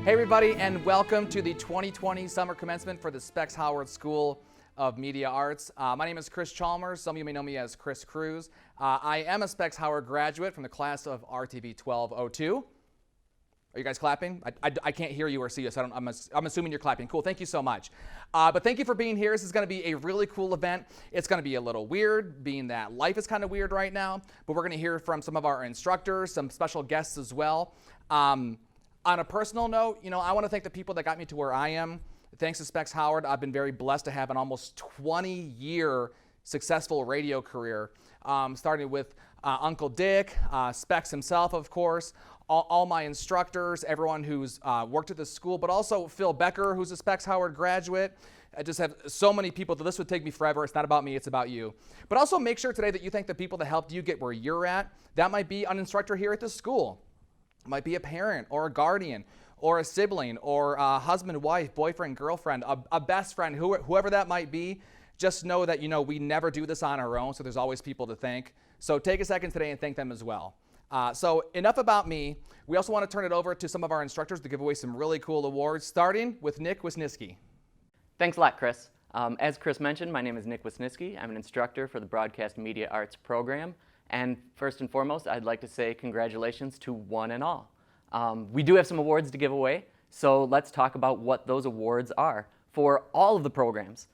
Hey everybody, and welcome to the 2020 summer commencement for the Specs Howard School of Media Arts. My name is Chris Chalmers. Some of you may know me as Chris Cruz. I am a Specs Howard graduate from the class of RTV 1202. Are you guys clapping? I can't hear you or see you, so I'm assuming you're clapping. Cool, thank you so much. But thank you for being here. This is going to be a really cool event. It's going to be a little weird, being that life is kind of weird right now, but we're going to hear from some of our instructors, some special guests as well. On a personal note, I want to thank the people that got me to where I am. Thanks to Specs Howard, I've been very blessed to have an almost 20-year successful radio career, starting with Uncle Dick, Specs himself, of course, all my instructors, everyone who's worked at the school, but also Phil Becker, who's a Specs Howard graduate. I just have so many people. The list would take me forever. It's not about me, it's about you. But also make sure today that you thank the people that helped you get where you're at. That might be an instructor here at the school. It might be a parent or a guardian or a sibling or a husband, wife, boyfriend, girlfriend, a best friend, whoever that might be. Just know that, we never do this on our own, so there's always people to thank. So take a second today and thank them as well. So enough about me. We also want to turn it over to some of our instructors to give away some really cool awards, starting with Nick Wisniewski. Thanks a lot, Chris. As Chris mentioned, my name is Nick Wisniewski. I'm an instructor for the Broadcast Media Arts program. And first and foremost, I'd like to say congratulations to one and all. We do have some awards to give away, so let's talk about what those awards are for all of the programs.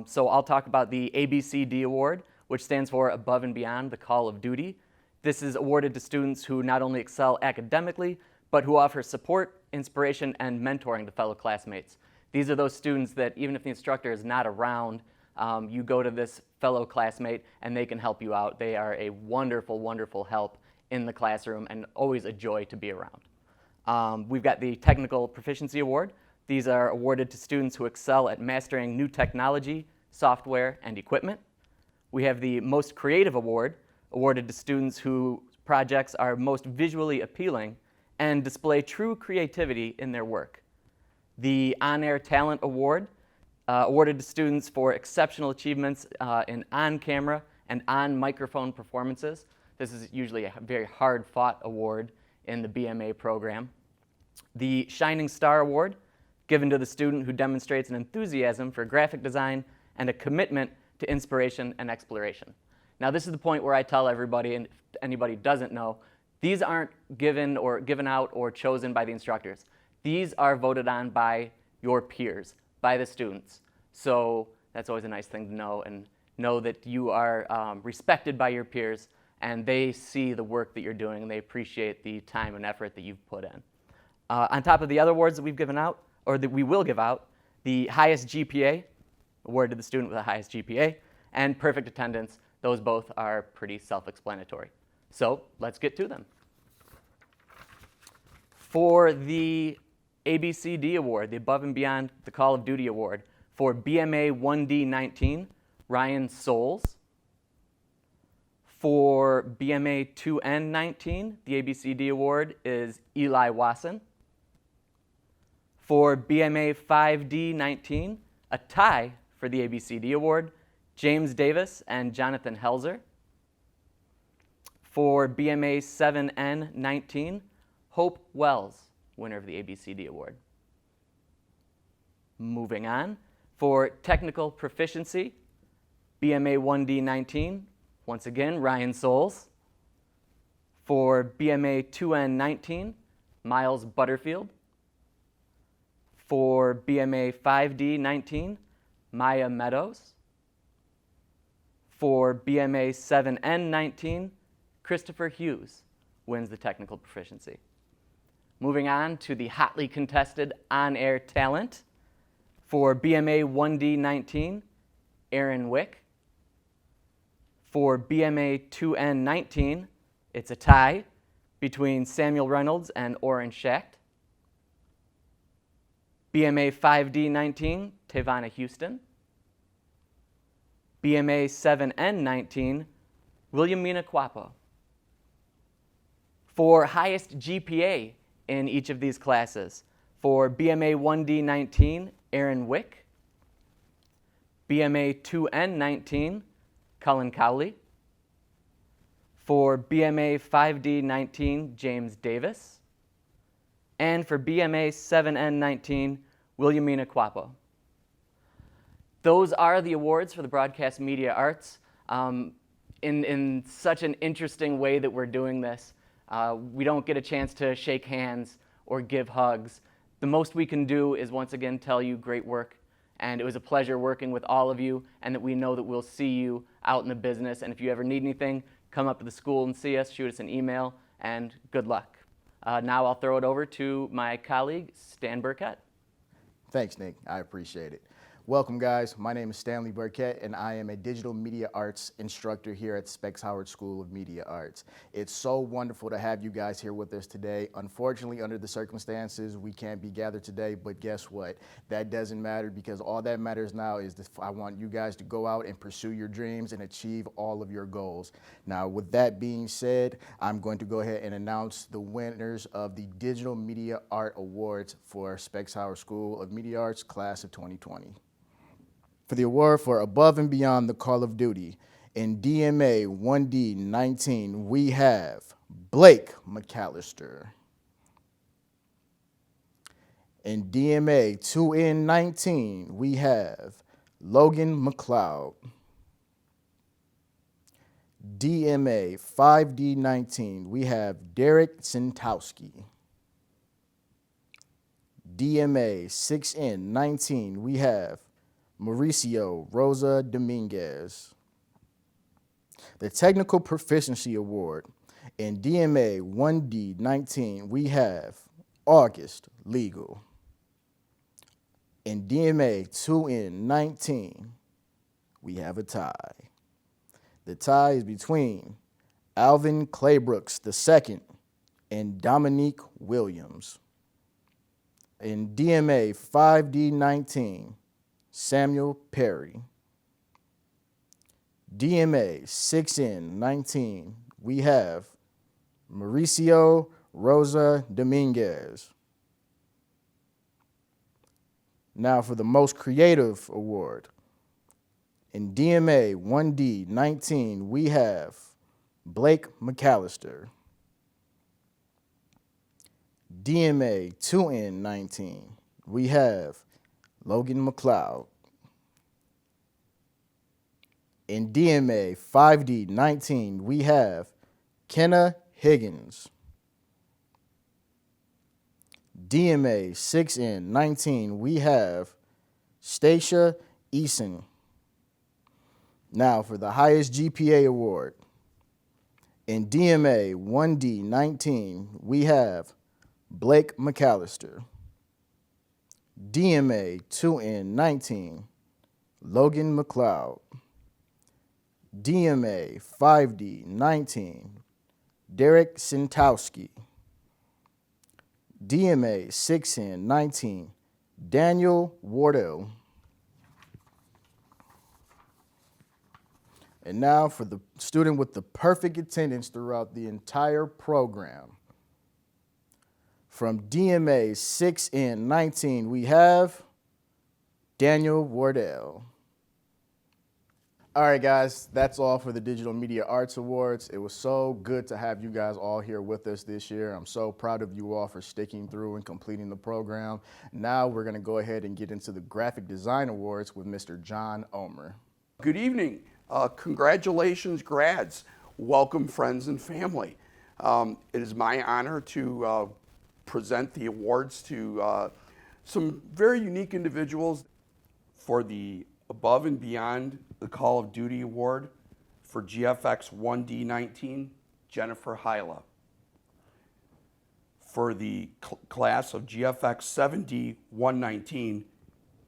So I'll talk about the ABCD Award, which stands for Above and Beyond the Call of Duty. This is awarded to students who not only excel academically, but who offer support, inspiration, and mentoring to fellow classmates. These are those students that even if the instructor is not around, you go to this fellow classmate and they can help you out. They are a wonderful, wonderful help in the classroom and always a joy to be around. We've got the Technical Proficiency Award. These are awarded to students who excel at mastering new technology, software, and equipment. We have the Most Creative Award, awarded to students whose projects are most visually appealing and display true creativity in their work. The On-Air Talent Award, awarded to students for exceptional achievements in on-camera and on-microphone performances. This is usually a very hard-fought award in the BMA program. The Shining Star Award, given to the student who demonstrates an enthusiasm for graphic design and a commitment to inspiration and exploration. Now this is the point where I tell everybody, and if anybody doesn't know, these aren't given out or chosen by the instructors. These are voted on by your peers, by the students. So that's always a nice thing to know, and know that you are respected by your peers and they see the work that you're doing and they appreciate the time and effort that you've put in. On top of the other awards that we've given out, or that we will give out, the highest GPA, award to the student with the highest GPA, and perfect attendance, those both are pretty self-explanatory. So let's get to them. For the ABCD Award, the Above and Beyond the Call of Duty Award, for BMA 1D19, Ryan Souls. For BMA 2N19, the ABCD Award is Eli Wasson. For BMA 5D19, a tie for the ABCD Award, James Davis and Jonathan Helzer. For BMA 7N19, Hope Wells, winner of the ABCD Award. Moving on, for Technical Proficiency, BMA 1D19, once again, Ryan Souls. For BMA 2N19, Miles Butterfield. For BMA 5D19, Maya Meadows. For BMA 7N19, Christopher Hughes wins the Technical Proficiency. Moving on to the hotly contested on-air talent. For BMA 1D19, Aaron Wick. For BMA 2N19, it's a tie between Samuel Reynolds and Oren Schacht. BMA 5D19, Tavana Houston. BMA 7N19, Williamina Quapo. For highest GPA in each of these classes, for BMA 1D19, Aaron Wick. BMA 2N19, Cullen Cowley. For BMA 5D19, James Davis. And for BMA 7N19, Williamina Quapo. Those are the awards for the Broadcast Media Arts. In such an interesting way that we're doing this, we don't get a chance to shake hands or give hugs. The most we can do is once again tell you great work, and it was a pleasure working with all of you, and that we know that we'll see you out in the business. And if you ever need anything, come up to the school and see us, shoot us an email, and good luck. Now I'll throw it over to my colleague, Stan Burkett. Thanks, Nick. I appreciate it. Welcome, guys. My name is Stanley Burkett, and I am a digital media arts instructor here at Specs Howard School of Media Arts. It's so wonderful to have you guys here with us today. Unfortunately, under the circumstances, we can't be gathered today, but guess what? That doesn't matter, because all that matters now is I want you guys to go out and pursue your dreams and achieve all of your goals. Now, with that being said, I'm going to go ahead and announce the winners of the Digital Media Art Awards for Specs Howard School of Media Arts Class of 2020. For the award for Above and Beyond the Call of Duty, in DMA 1D19, we have Blake McAllister. In DMA 2N19, we have Logan McLeod. DMA 5D19, we have Derek Sentowski. DMA 6N19, we have Mauricio Rosa Dominguez. The Technical Proficiency Award, in DMA 1D19, we have August Legal. In DMA 2N19, we have a tie. The tie is between Alvin Claybrooks II and Dominique Williams. In DMA 5D19, Samuel Perry. DMA 6N19, we have Mauricio Rosa Dominguez. Now for the Most Creative Award. In DMA 1D19, we have Blake McAllister. DMA 2N19, we have Logan McLeod. In DMA 5D19, we have Kenna Higgins. DMA 6N19, we have Stacia Eason. Now for the highest GPA award. In DMA 1D19, we have Blake McAllister. DMA 2N19, Logan McLeod. DMA 5D19, Derek Sentowski. DMA 6N19, Daniel Wardell. And now for the student with the perfect attendance throughout the entire program. From DMA 6N19, we have Daniel Wardell. All right, guys, that's all for the Digital Media Arts Awards. It was so good to have you guys all here with us this year. I'm so proud of you all for sticking through and completing the program. Now we're gonna go ahead and get into the Graphic Design Awards with Mr. John Omer. Good evening. Congratulations, grads. Welcome, friends and family. It is my honor to present the awards to some very unique individuals. For the Above and Beyond the Call of Duty Award for GFX 1D19, Jennifer Hyla. For the class of GFX 7D 119,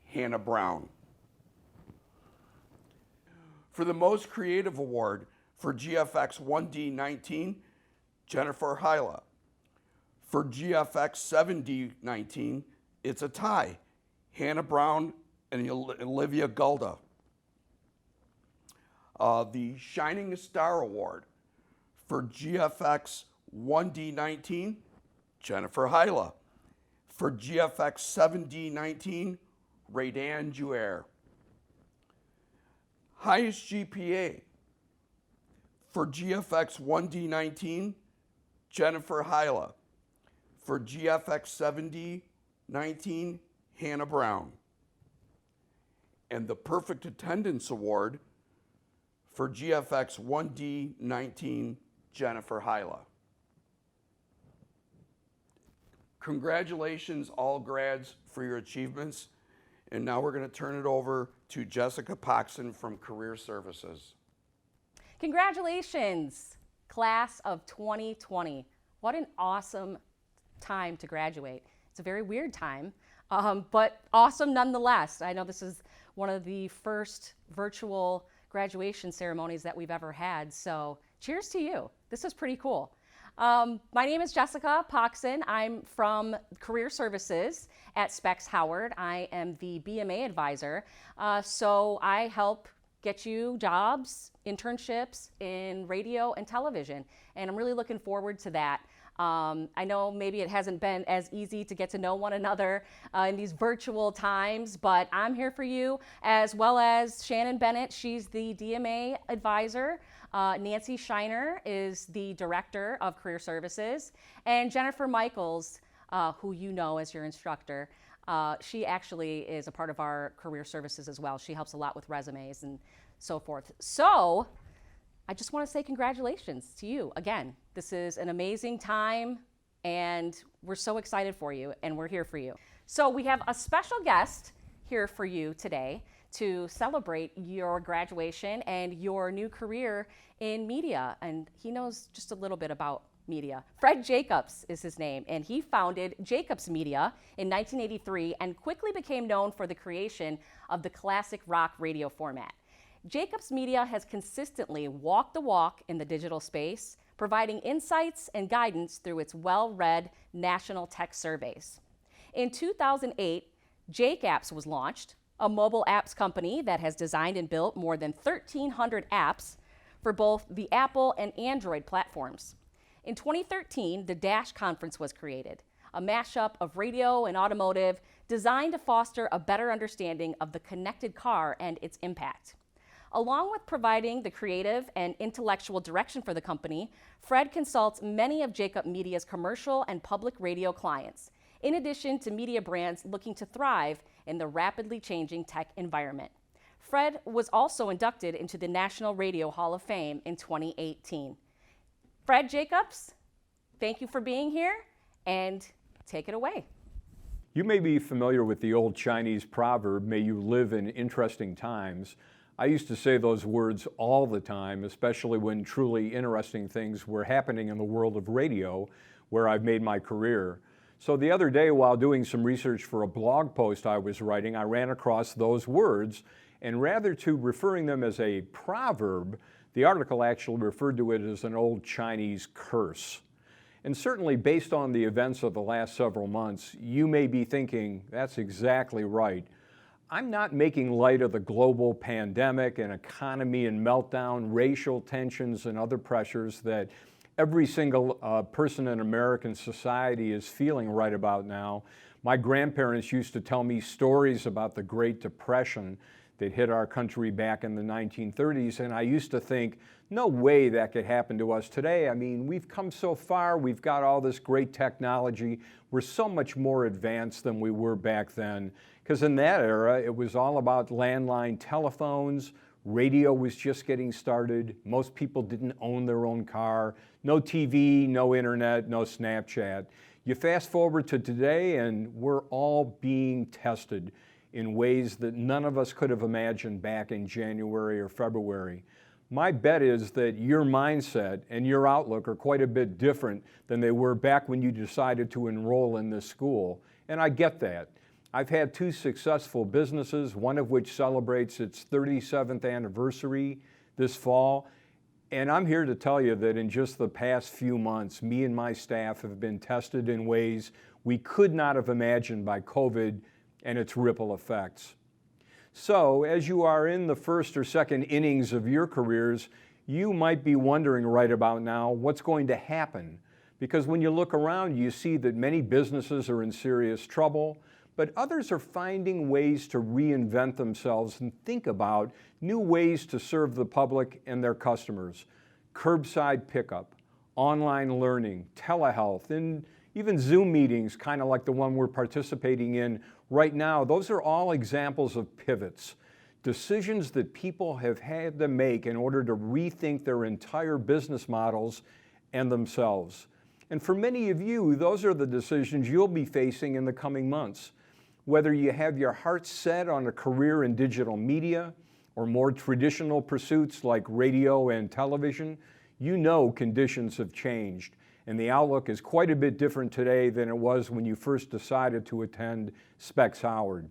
Hannah Brown. For the Most Creative Award for GFX 1D19, Jennifer Hyla. For GFX 7D19, it's a tie, Hannah Brown and Olivia Gulda. The Shining Star Award for GFX 1D19, Jennifer Hyla. For GFX 7D19, Raydan Jouer. Highest GPA for GFX 1D19, Jennifer Hyla. for GFX 7019, Hannah Brown. And the Perfect Attendance Award for GFX 1D19, Jennifer Hyla. Congratulations, all grads, for your achievements. And now we're going to turn it over to Jessica Poxon from Career Services. Congratulations, class of 2020. What an awesome time to graduate. It's a very weird time, but awesome nonetheless. I know this is one of the first virtual graduation ceremonies that we've ever had, so cheers to you. This is pretty cool. My name is Jessica Poxon. I'm from Career Services at Specs Howard. I am the BMA advisor, so I help get you jobs, internships in radio and television, and I'm really looking forward to that. I know maybe it hasn't been as easy to get to know one another in these virtual times, but I'm here for you, as well as Shannon Bennett. She's the DMA advisor. Nancy Shiner is the director of Career Services. And Jennifer Michaels, who you know as your instructor, she actually is a part of our Career Services as well. She helps a lot with resumes and so forth. So I just want to say congratulations to you again. This is an amazing time, and we're so excited for you, and we're here for you. So we have a special guest here for you today to celebrate your graduation and your new career in media, and he knows just a little bit about media. Fred Jacobs is his name, and he founded Jacobs Media in 1983 and quickly became known for the creation of the classic rock radio format. Jacobs Media has consistently walked the walk in the digital space, providing insights and guidance through its well-read national tech surveys. In 2008, Jake Apps was launched, a mobile apps company that has designed and built more than 1,300 apps for both the Apple and Android platforms. In 2013, the Dash Conference was created, a mashup of radio and automotive designed to foster a better understanding of the connected car and its impact. Along with providing the creative and intellectual direction for the company, Fred consults many of Jacob Media's commercial and public radio clients, in addition to media brands looking to thrive in the rapidly changing tech environment. Fred was also inducted into the National Radio Hall of Fame in 2018. Fred Jacobs, thank you for being here, and take it away. You may be familiar with the old Chinese proverb, "May you live in interesting times." I used to say those words all the time, especially when truly interesting things were happening in the world of radio, where I've made my career. So the other day, while doing some research for a blog post I was writing, I ran across those words, and rather to referring them as a proverb, the article actually referred to it as an old Chinese curse. And certainly based on the events of the last several months, you may be thinking, that's exactly right. I'm not making light of the global pandemic and economy and meltdown, racial tensions and other pressures that every single person in American society is feeling right about now. My grandparents used to tell me stories about the Great Depression that hit our country back in the 1930s, and I used to think, no way that could happen to us today. I mean, we've come so far, we've got all this great technology, we're so much more advanced than we were back then. Because in that era, it was all about landline telephones, radio was just getting started, most people didn't own their own car, no TV, no internet, no Snapchat. You fast forward to today and we're all being tested in ways that none of us could have imagined back in January or February. My bet is that your mindset and your outlook are quite a bit different than they were back when you decided to enroll in this school, and I get that. I've had two successful businesses, one of which celebrates its 37th anniversary this fall, and I'm here to tell you that in just the past few months, me and my staff have been tested in ways we could not have imagined by COVID and its ripple effects. So, as you are in the first or second innings of your careers, you might be wondering right about now what's going to happen. Because when you look around, you see that many businesses are in serious trouble, but others are finding ways to reinvent themselves and think about new ways to serve the public and their customers. Curbside pickup, online learning, telehealth, and even Zoom meetings, kind of like the one we're participating in right now, those are all examples of pivots, decisions that people have had to make in order to rethink their entire business models and themselves. And for many of you, those are the decisions you'll be facing in the coming months. Whether you have your heart set on a career in digital media or more traditional pursuits like radio and television, you know conditions have changed, and the outlook is quite a bit different today than it was when you first decided to attend Specs Howard.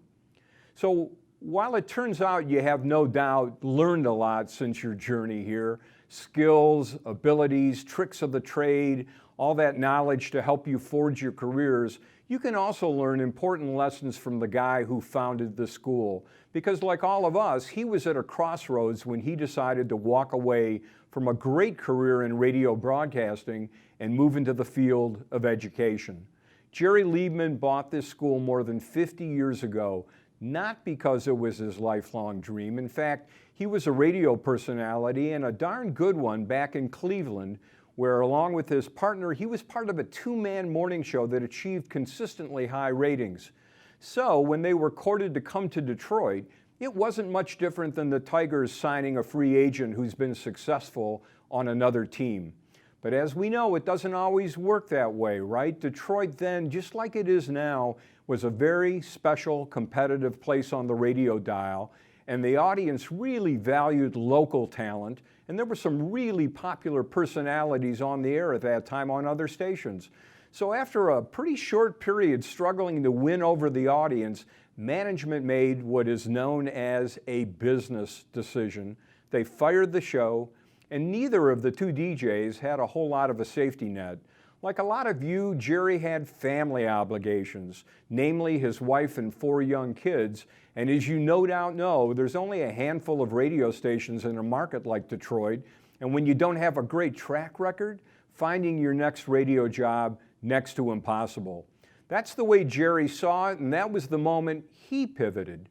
So while it turns out you have no doubt learned a lot since your journey here, skills, abilities, tricks of the trade, all that knowledge to help you forge your careers, you can also learn important lessons from the guy who founded the school. Because like all of us, he was at a crossroads when he decided to walk away from a great career in radio broadcasting and move into the field of education. Jerry Liebman bought this school more than 50 years ago, not because it was his lifelong dream. In fact, he was a radio personality and a darn good one back in Cleveland, where along with his partner, he was part of a two-man morning show that achieved consistently high ratings. So when they were courted to come to Detroit, it wasn't much different than the Tigers signing a free agent who's been successful on another team. But as we know, it doesn't always work that way, right? Detroit then, just like it is now, was a very special, competitive place on the radio dial, and the audience really valued local talent, and there were some really popular personalities on the air at that time on other stations. So after a pretty short period struggling to win over the audience, management made what is known as a business decision. They fired the show, and neither of the two DJs had a whole lot of a safety net. Like a lot of you, Jerry had family obligations, namely his wife and 4 young kids, and as you no doubt know, there's only a handful of radio stations in a market like Detroit, and when you don't have a great track record, finding your next radio job next to impossible. That's the way Jerry saw it, and that was the moment he pivoted.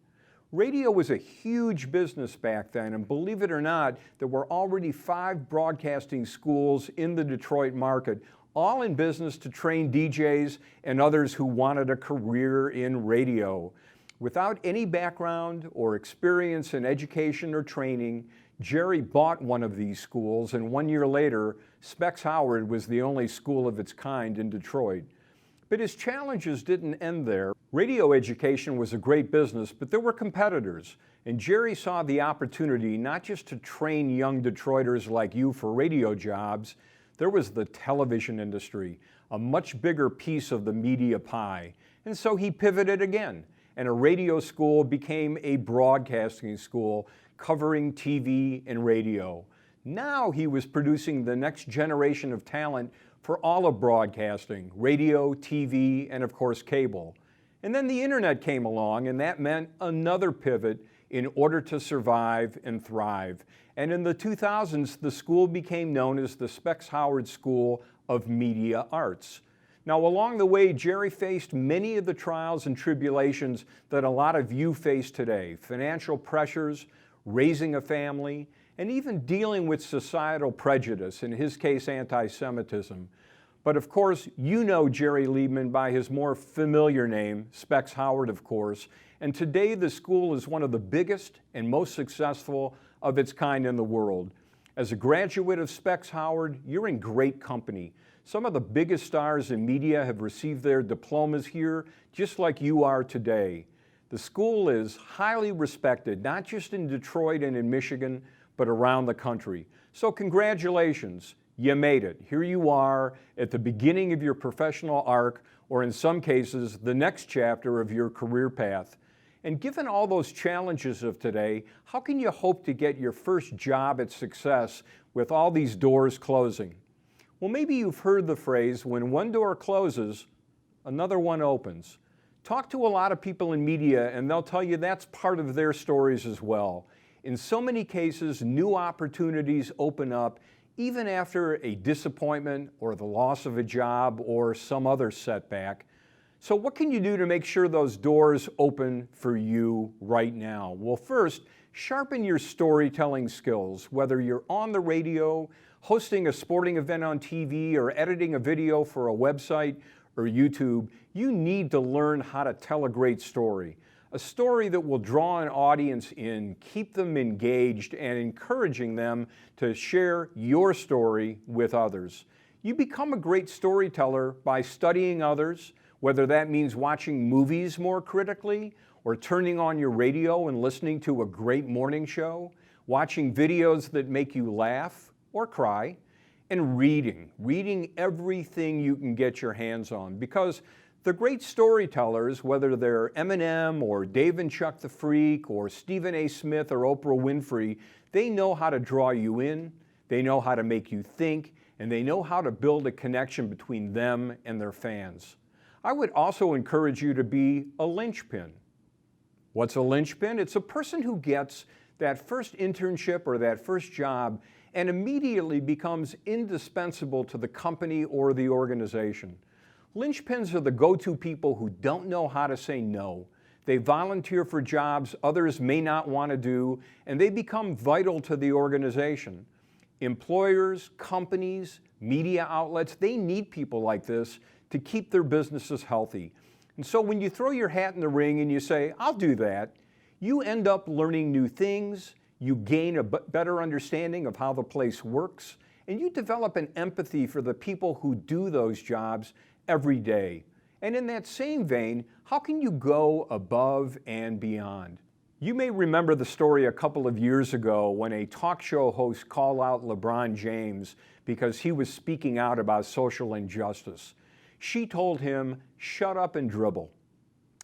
Radio was a huge business back then, and believe it or not, there were already 5 broadcasting schools in the Detroit market, all in business to train DJs and others who wanted a career in radio. Without any background or experience in education or training, Jerry bought one of these schools, and 1 year later, Specs Howard was the only school of its kind in Detroit. But his challenges didn't end there. Radio education was a great business, but there were competitors, and Jerry saw the opportunity not just to train young Detroiters like you for radio jobs. There was the television industry, a much bigger piece of the media pie. And so he pivoted again, and a radio school became a broadcasting school covering TV and radio. Now he was producing the next generation of talent for all of broadcasting, radio, TV, and of course cable. And then the internet came along, and that meant another pivot in order to survive and thrive. And in the 2000s, the school became known as the Specs Howard School of Media Arts. Now, along the way, Jerry faced many of the trials and tribulations that a lot of you face today: financial pressures, raising a family, and even dealing with societal prejudice, in his case, anti-Semitism. But of course, you know Jerry Liebman by his more familiar name, Specs Howard, of course, and today the school is one of the biggest and most successful of its kind in the world. As a graduate of Specs Howard, you're in great company. Some of the biggest stars in media have received their diplomas here, just like you are today. The school is highly respected, not just in Detroit and in Michigan, but around the country. So congratulations, you made it. Here you are at the beginning of your professional arc, or in some cases, the next chapter of your career path. And given all those challenges of today, how can you hope to get your first job at success with all these doors closing? Well, maybe you've heard the phrase, when one door closes, another one opens. Talk to a lot of people in media and they'll tell you that's part of their stories as well. In so many cases, new opportunities open up even after a disappointment or the loss of a job or some other setback. So what can you do to make sure those doors open for you right now? Well, first, sharpen your storytelling skills, whether you're on the radio, hosting a sporting event on TV, or editing a video for a website. or YouTube, you need to learn how to tell a great story. A story that will draw an audience in, keep them engaged, and encouraging them to share your story with others. You become a great storyteller by studying others, whether that means watching movies more critically, or turning on your radio and listening to a great morning show, watching videos that make you laugh or cry, and reading everything you can get your hands on. Because the great storytellers, whether they're Eminem or Dave and Chuck the Freak or Stephen A. Smith or Oprah Winfrey, they know how to draw you in, they know how to make you think, and they know how to build a connection between them and their fans. I would also encourage you to be a linchpin. What's a linchpin? It's a person who gets that first internship or that first job and immediately becomes indispensable to the company or the organization. Linchpins are the go-to people who don't know how to say no. They volunteer for jobs others may not want to do, and they become vital to the organization. Employers, companies, media outlets, they need people like this to keep their businesses healthy. And so when you throw your hat in the ring and you say, I'll do that, you end up learning new things, you gain a better understanding of how the place works, and you develop an empathy for the people who do those jobs every day. And in that same vein, how can you go above and beyond? You may remember the story a couple of years ago when a talk show host called out LeBron James because he was speaking out about social injustice. She told him, shut up and dribble.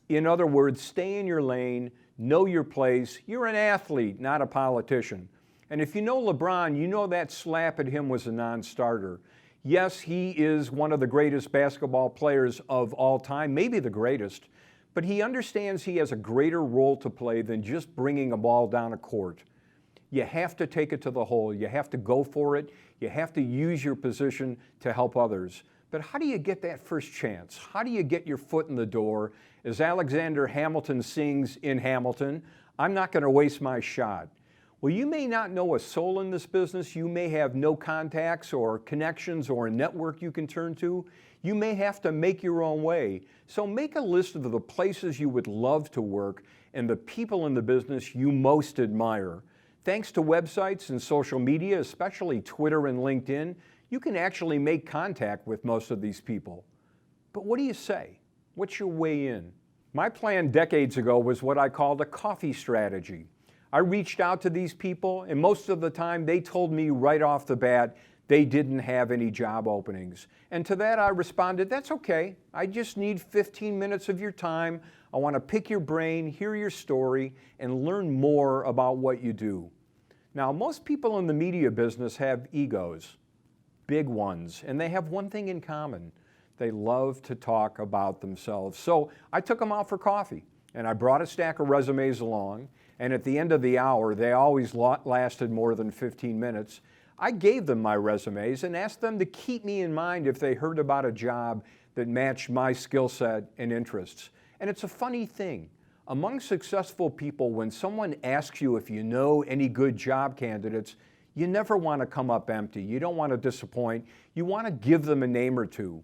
In other words, stay in your lane, know your place. You're an athlete, not a politician. And if you know LeBron, you know that slap at him was a non-starter. Yes, he is one of the greatest basketball players of all time, maybe the greatest, but he understands he has a greater role to play than just bringing a ball down a court. You have to take it to the hole. You have to go for it. You have to use your position to help others. But how do you get that first chance? How do you get your foot in the door? As Alexander Hamilton sings in Hamilton, I'm not going to waste my shot. Well, you may not know a soul in this business. You may have no contacts or connections or a network you can turn to. You may have to make your own way. So make a list of the places you would love to work and the people in the business you most admire. Thanks to websites and social media, especially Twitter and LinkedIn, you can actually make contact with most of these people. But what do you say? What's your way in? My plan decades ago was what I called a coffee strategy. I reached out to these people, and most of the time they told me right off the bat they didn't have any job openings. And to that I responded, that's okay. I just need 15 minutes of your time. I want to pick your brain, hear your story, and learn more about what you do. Now, most people in the media business have egos, big ones, and they have one thing in common. They love to talk about themselves. So I took them out for coffee, and I brought a stack of resumes along, and at the end of the hour, they always lasted more than 15 minutes, I gave them my resumes and asked them to keep me in mind if they heard about a job that matched my skill set and interests. And it's a funny thing. Among successful people, when someone asks you if you know any good job candidates, you never want to come up empty. You don't want to disappoint. You want to give them a name or two.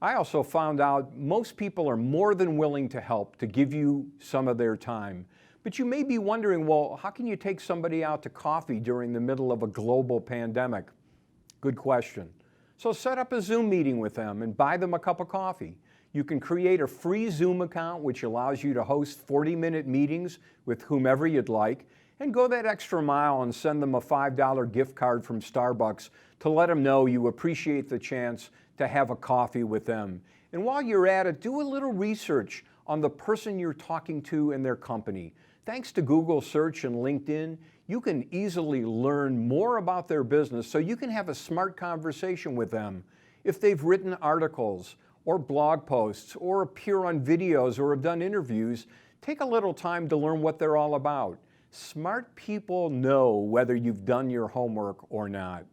I also found out most people are more than willing to help, to give you some of their time. But you may be wondering, well, how can you take somebody out to coffee during the middle of a global pandemic? Good question. So set up a Zoom meeting with them and buy them a cup of coffee. You can create a free Zoom account which allows you to host 40-minute meetings with whomever you'd like, and go that extra mile and send them a $5 gift card from Starbucks to let them know you appreciate the chance to have a coffee with them. And while you're at it, do a little research on the person you're talking to and their company. Thanks to Google search and LinkedIn, you can easily learn more about their business so you can have a smart conversation with them. If they've written articles or blog posts or appear on videos or have done interviews, take a little time to learn what they're all about. Smart people know whether you've done your homework or not.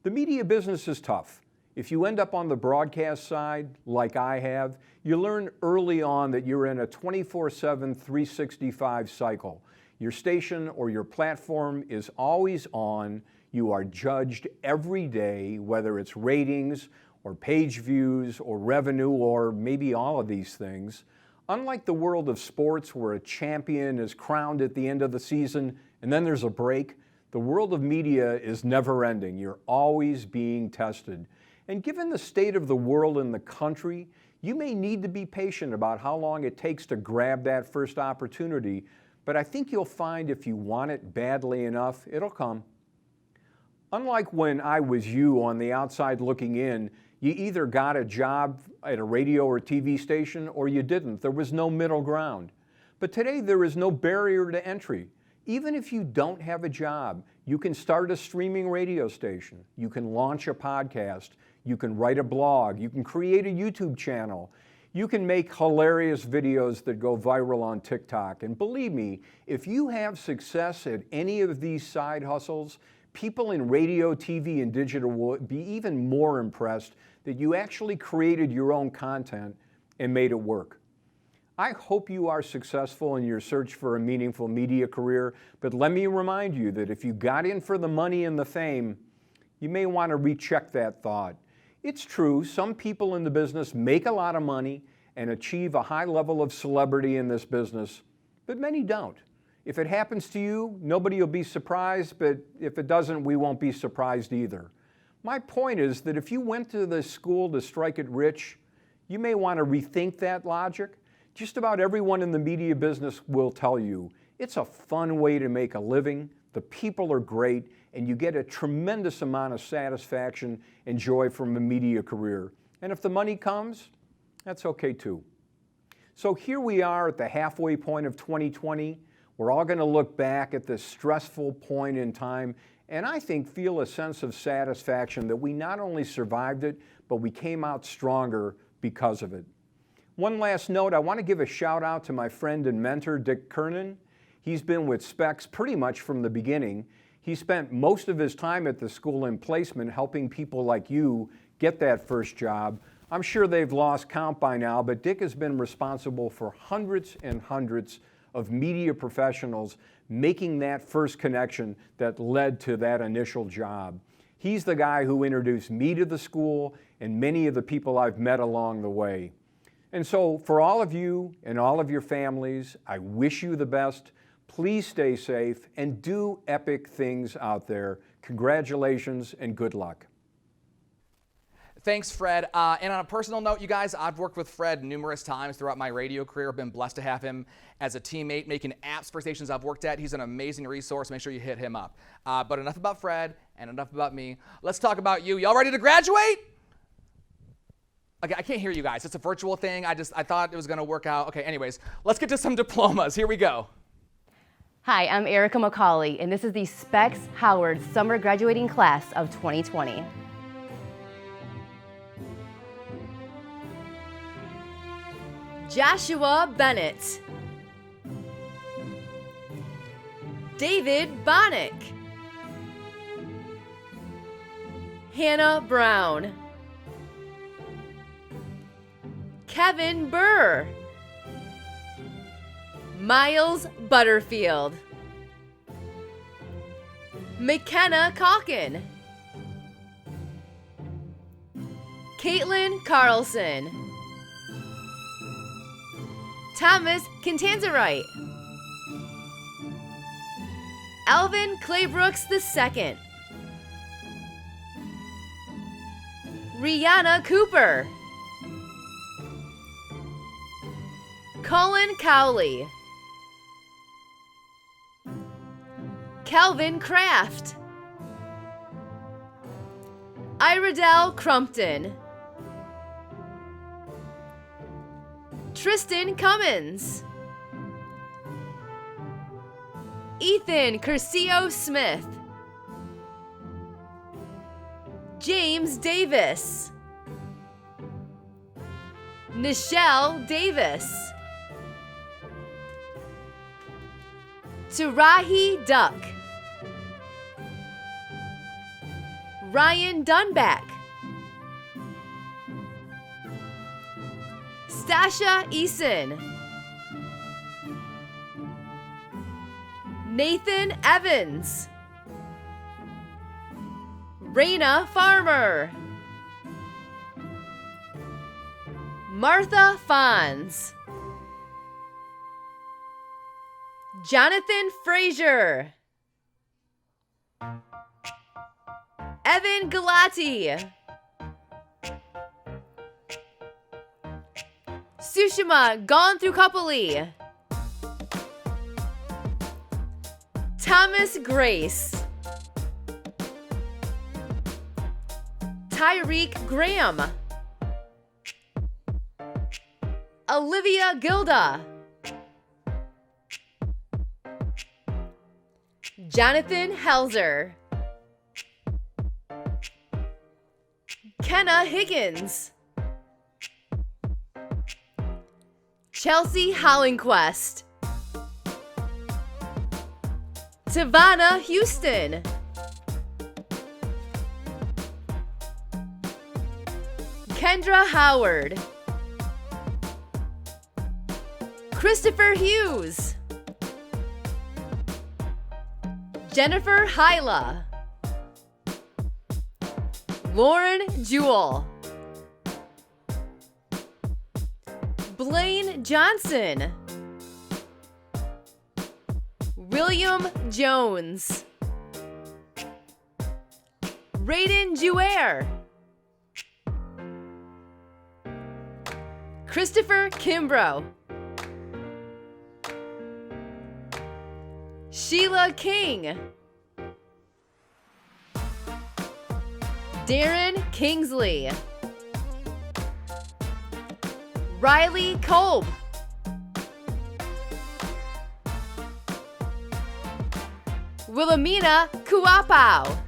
The media business is tough. If you end up on the broadcast side, like I have, you learn early on that you're in a 24/7, 365 cycle. Your station or your platform is always on. You are judged every day, whether it's ratings or page views or revenue or maybe all of these things. Unlike the world of sports where a champion is crowned at the end of the season and then there's a break, the world of media is never ending. You're always being tested. And given the state of the world and the country, you may need to be patient about how long it takes to grab that first opportunity, but I think you'll find if you want it badly enough, it'll come. Unlike when I was you on the outside looking in, you either got a job at a radio or TV station or you didn't. There was no middle ground. But today there is no barrier to entry. Even if you don't have a job, you can start a streaming radio station, you can launch a podcast, you can write a blog, you can create a YouTube channel, you can make hilarious videos that go viral on TikTok. And believe me, if you have success at any of these side hustles, people in radio, TV, and digital will be even more impressed that you actually created your own content and made it work. I hope you are successful in your search for a meaningful media career, but let me remind you that if you got in for the money and the fame, you may want to recheck that thought. It's true, some people in the business make a lot of money and achieve a high level of celebrity in this business, but many don't. If it happens to you, nobody will be surprised, but if it doesn't, we won't be surprised either. My point is that if you went to this school to strike it rich, you may want to rethink that logic. Just about everyone in the media business will tell you it's a fun way to make a living, the people are great, and you get a tremendous amount of satisfaction and joy from a media career. And if the money comes, that's okay too. So here we are at the halfway point of 2020. We're all going to look back at this stressful point in time and I think feel a sense of satisfaction that we not only survived it, but we came out stronger because of it. One last note, I want to give a shout out to my friend and mentor, Dick Kernan. He's been with Specs pretty much from the beginning. He spent most of his time at the school in placement helping people like you get that first job. I'm sure they've lost count by now, but Dick has been responsible for hundreds and hundreds of media professionals making that first connection that led to that initial job. He's the guy who introduced me to the school and many of the people I've met along the way. And so for all of you and all of your families, I wish you the best. Please stay safe and do epic things out there. Congratulations and good luck. Thanks, Fred. And on a personal note, you guys, I've worked with Fred numerous times throughout my radio career. I've been blessed to have him as a teammate making apps for stations I've worked at. He's an amazing resource. Make sure you hit him up. But enough about Fred and enough about me. Let's talk about you. Y'all ready to graduate? Okay, I can't hear you guys. It's a virtual thing. I thought it was going to work out. Okay, anyways, let's get to some diplomas. Here we go. Hi, I'm Erica McCauley, and this is the Specs Howard Summer Graduating Class of 2020. Joshua Bennett, David Bonick, Hannah Brown, Kevin Burr, Miles Butterfield, McKenna Calkin, Caitlin Carlson, Thomas Contanzarite, Alvin Claybrooks II, Rihanna Cooper, Colin Cowley, Calvin Kraft, Iredell Crumpton, Tristan Cummins, Ethan Curcio Smith, James Davis, Nichelle Davis, Tarahi Duck, Ryan Dunback, Stasha Eason, Nathan Evans, Raina Farmer, Martha Fonz. Jonathan Frazier. Evan Galati. Sushima Gone Through Couply. Thomas Grace. Tyreek Graham. Olivia Gilda. Jonathan Helzer. Kenna Higgins. Chelsea Hollingquest. Savannah Houston. Kendra Howard. Christopher Hughes. Jennifer Hyla. Lauren Jewell. Blaine Johnson. William Jones. Raiden Jouer. Christopher Kimbrough. Sheila King. Darren Kingsley. Riley Kolb. Wilhelmina Kuapau.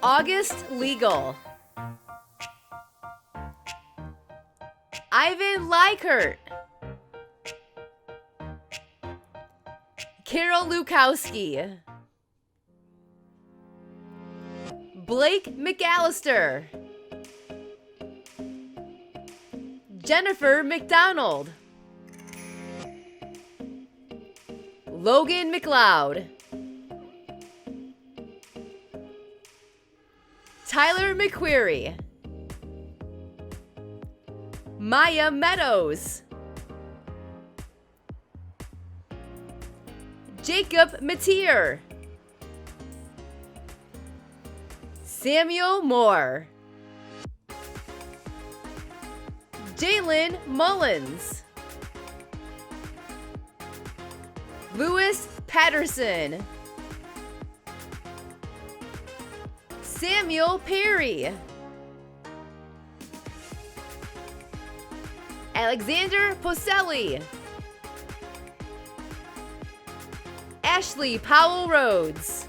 August Legal. Ivan Likert. Carol Lukowski. Blake McAllister. Jennifer McDonald. Logan McLeod. Tyler McQuarrie. Maya Meadows. Jacob Mateer. Samuel Moore. Jalen Mullins. Lewis Patterson. Samuel Perry. Alexander Poselli. Ashley Powell Rhodes.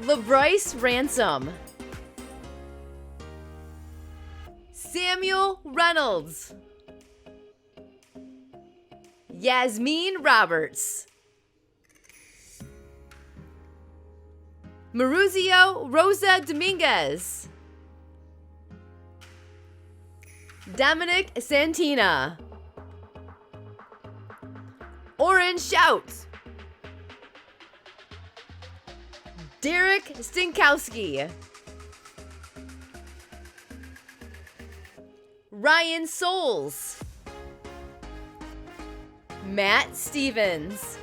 LeBryce Ransom. Samuel Reynolds. Yasmin Roberts. Maruzio Rosa Dominguez. Dominic Santina. Oren Shout. Derek Stinkowski. Ryan Souls. Matt Stevens.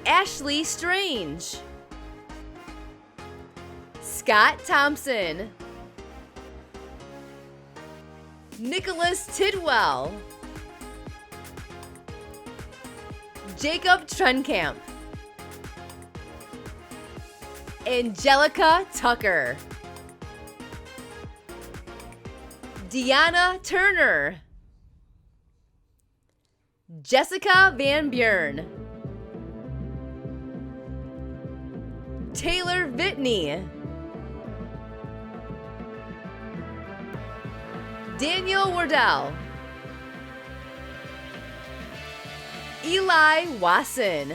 Ashley Strange. Scott Thompson. Nicholas Tidwell. Jacob Trenkamp. Angelica Tucker. Deanna Turner. Jessica Van Buren. Taylor Vitney. Daniel Wardell. Eli Wasson.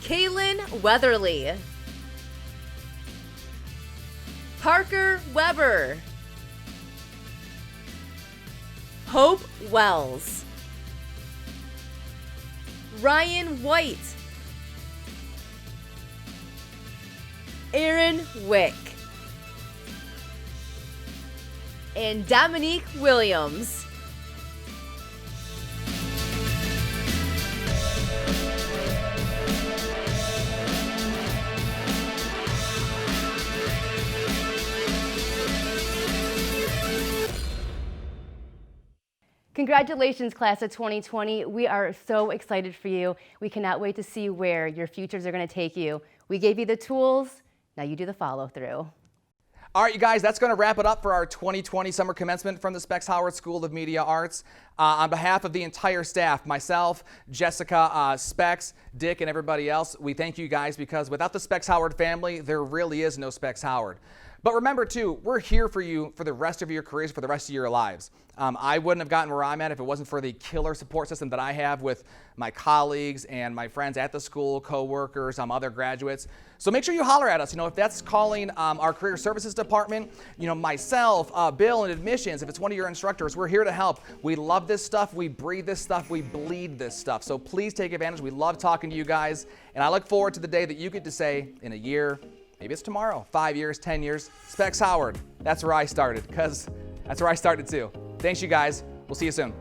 Kaylin Weatherly. Parker Weber. Hope Wells. Ryan White. Aaron Wick. And Dominique Williams. Congratulations, class of 2020. We are so excited for you. We cannot wait to see where your futures are going to take you. We gave you the tools. Now you do the follow through. All right, you guys, that's going to wrap it up for our 2020 summer commencement from the Specs Howard School of Media Arts. On behalf of the entire staff, myself, Jessica, Specs, Dick, and everybody else, we thank you guys because without the Specs Howard family, there really is no Specs Howard. But remember, too, we're here for you for the rest of your careers, for the rest of your lives. I wouldn't have gotten where I'm at if it wasn't for the killer support system that I have with my colleagues and my friends at the school, coworkers, other graduates. So make sure you holler at us. If that's calling our career services department, myself, Bill in admissions, if it's one of your instructors, we're here to help. We love this stuff. We breathe this stuff. We bleed this stuff. So please take advantage. We love talking to you guys. And I look forward to the day that you get to say in a year, maybe it's tomorrow, 5 years, 10 years, Specs Howard. That's where I started, because that's where I started too. Thanks, you guys. We'll see you soon.